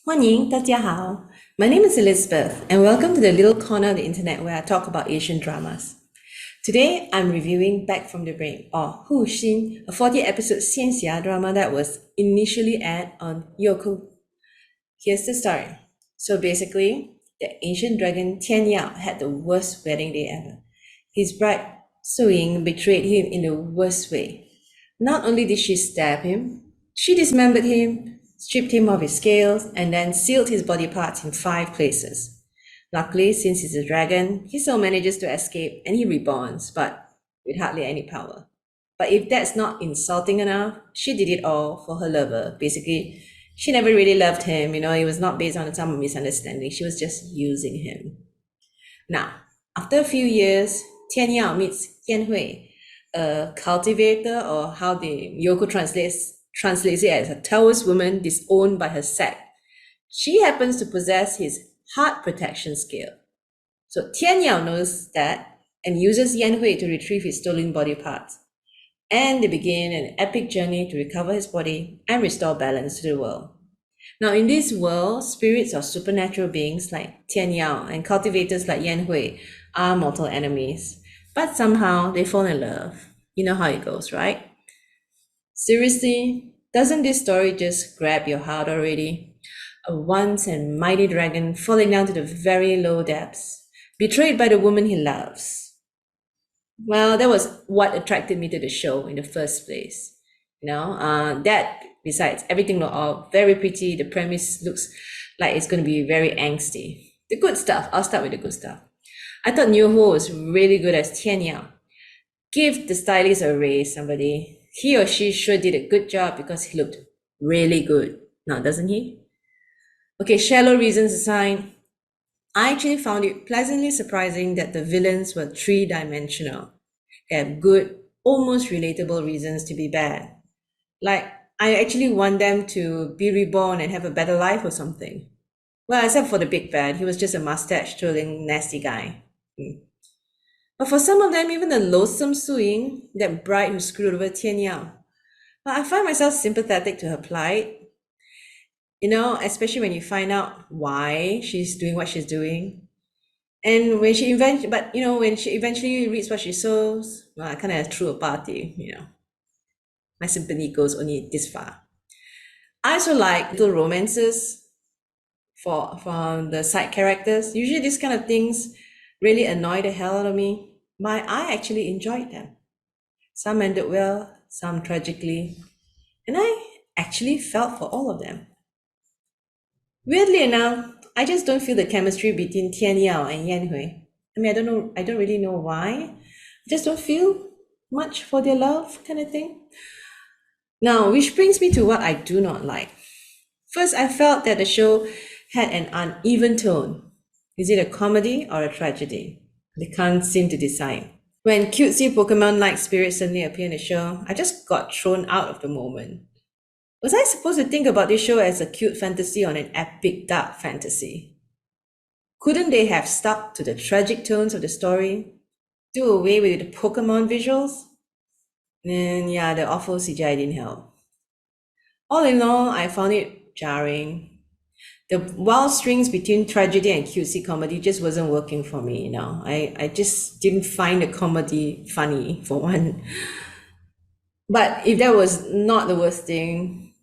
欢迎，大家好. My name is Elizabeth, and welcome to the little corner of the internet where I talk about Asian dramas. Today, I'm reviewing Back from the Brink, or Hu Xin, a 40-episode Xianxia drama that was initially aired on Youku. Here's the story. So basically, the ancient dragon Tian Yao had the worst wedding day ever. His bride, Su Ying, betrayed him in the worst way. Not only did she stab him, she dismembered him, stripped him of his scales, and then sealed his body parts in 5 places. Luckily, since he's a dragon, he still manages to escape and he reborns, but with hardly any power. But if that's not insulting enough, she did it all for her lover. Basically, she never really loved him, it was not based on some misunderstanding. She was just using him. Now, after a few years, Tian Yao meets Yan Hui, a cultivator, or how the Yoko translates it as a Taoist woman disowned by her sect. She happens to possess his heart protection skill. So Tian Yao knows that and uses Yan Hui to retrieve his stolen body parts. And they begin an epic journey to recover his body and restore balance to the world. Now, in this world, spirits or supernatural beings like Tian Yao and cultivators like Yan Hui are mortal enemies, but somehow they fall in love. You know how it goes, right? Seriously, doesn't this story just grab your heart already? A once and mighty dragon falling down to the very low depths, betrayed by the woman he loves. Well, that was what attracted me to the show in the first place. That besides everything looked all very pretty, the premise looks like it's going to be very angsty. The good stuff, I'll start with the good stuff. I thought Yan Hui was really good as Tian Yao. Give the stylist a raise, somebody. He or she sure did a good job because he looked really good. Now, doesn't he? Okay, shallow reasons aside, I actually found it pleasantly surprising that the villains were 3-dimensional. They have good, almost relatable reasons to be bad. Like, I actually want them to be reborn and have a better life or something. Well, except for the big bad, he was just a mustache-twirling, nasty guy. But for some of them, even the loathsome Su Ying, that bride who screwed over Tian Yao, I find myself sympathetic to her plight. Especially when you find out why she's doing what she's doing. And when she eventually reads what she sows, well, I kind of threw a party. My sympathy goes only this far. I also like little romances from the side characters. Usually these kind of things really annoy the hell out of me, but I actually enjoyed them. Some ended well, some tragically, and I actually felt for all of them. Weirdly enough, I just don't feel the chemistry between Tian Yao and Yan Hui. I don't really know why. I just don't feel much for their love, kind of thing. Now, which brings me to what I do not like. First, I felt that the show had an uneven tone. Is it a comedy or a tragedy? They can't seem to decide. When cutesy Pokemon-like spirits suddenly appear in the show, I just got thrown out of the moment. Was I supposed to think about this show as a cute fantasy or an epic dark fantasy? Couldn't they have stuck to the tragic tones of the story? Do away with the Pokemon visuals? And yeah, the awful CGI didn't help. All in all, I found it jarring. The wild strings between tragedy and cutesy comedy just wasn't working for me. I just didn't find the comedy funny, for one. But if that was not the worst thing,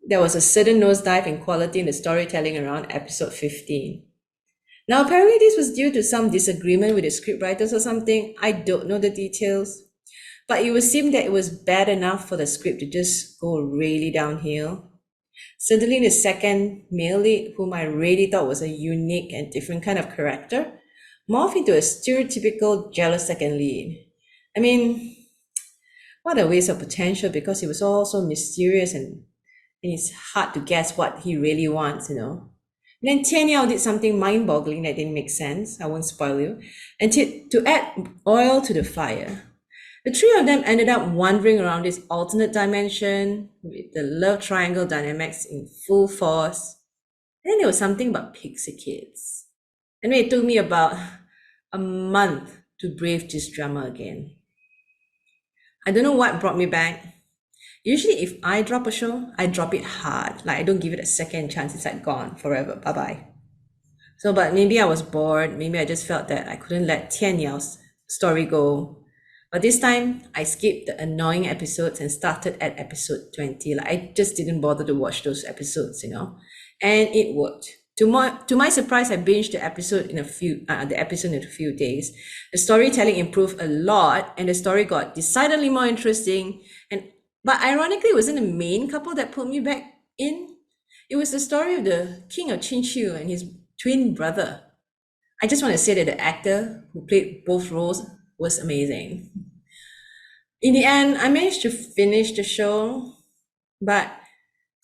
there was a sudden nosedive in quality in the storytelling around episode 15. Now, apparently this was due to some disagreement with the scriptwriters or something. I don't know the details. But it would seem that it was bad enough for the script to just go really downhill. Certainly the second male lead, whom I really thought was a unique and different kind of character, morphed into a stereotypical jealous second lead. What a waste of potential, because he was all so mysterious and it's hard to guess what he really wants. And then Tian Yao did something mind-boggling that didn't make sense. I won't spoil you. And to add oil to the fire, the three of them ended up wandering around this alternate dimension with the love triangle dynamics in full force. And then there was something about pixie kids. It took me about a month to brave this drama again. I don't know what brought me back. Usually if I drop a show, I drop it hard. Like I don't give it a second chance. It's like gone forever. Bye-bye. So, but maybe I was bored. Maybe I just felt that I couldn't let Tian Yao's story go. But this time, I skipped the annoying episodes and started at episode 20. Like I just didn't bother to watch those episodes, and it worked. To my surprise, I binged the episode in a few days. The storytelling improved a lot, and the story got decidedly more interesting. But ironically, it wasn't the main couple that pulled me back in. It was the story of the king of Qinshu and his twin brother. I just want to say that the actor who played both roles was amazing. In the end, I managed to finish the show, but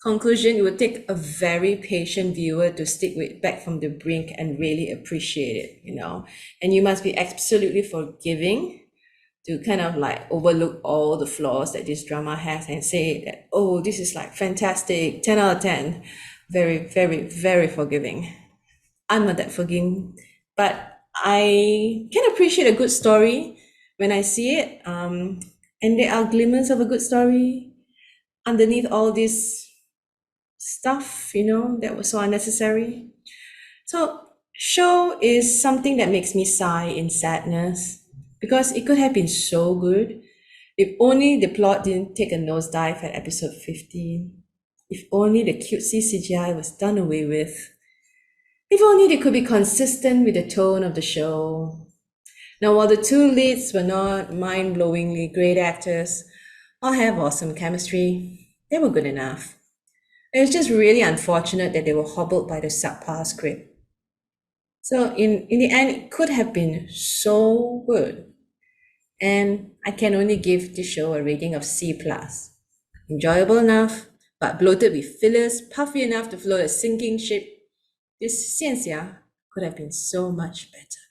conclusion, it would take a very patient viewer to stick with Back from the Brink and really appreciate it. And you must be absolutely forgiving to kind of like overlook all the flaws that this drama has and say that, oh, this is like fantastic, 10 out of 10. Very, very, very forgiving. I'm not that forgiving, but I can appreciate a good story when I see it. And there are glimmers of a good story underneath all this stuff, that was so unnecessary. So, show is something that makes me sigh in sadness because it could have been so good if only the plot didn't take a nosedive at episode 15. If only the cutesy CGI was done away with. If only they could be consistent with the tone of the show. Now, while the two leads were not mind-blowingly great actors or have awesome chemistry, they were good enough. It was just really unfortunate that they were hobbled by the subpar script. So in the end, it could have been so good. And I can only give the show a rating of C+. Enjoyable enough, but bloated with fillers, puffy enough to float a sinking ship. This Xianxia could have been so much better.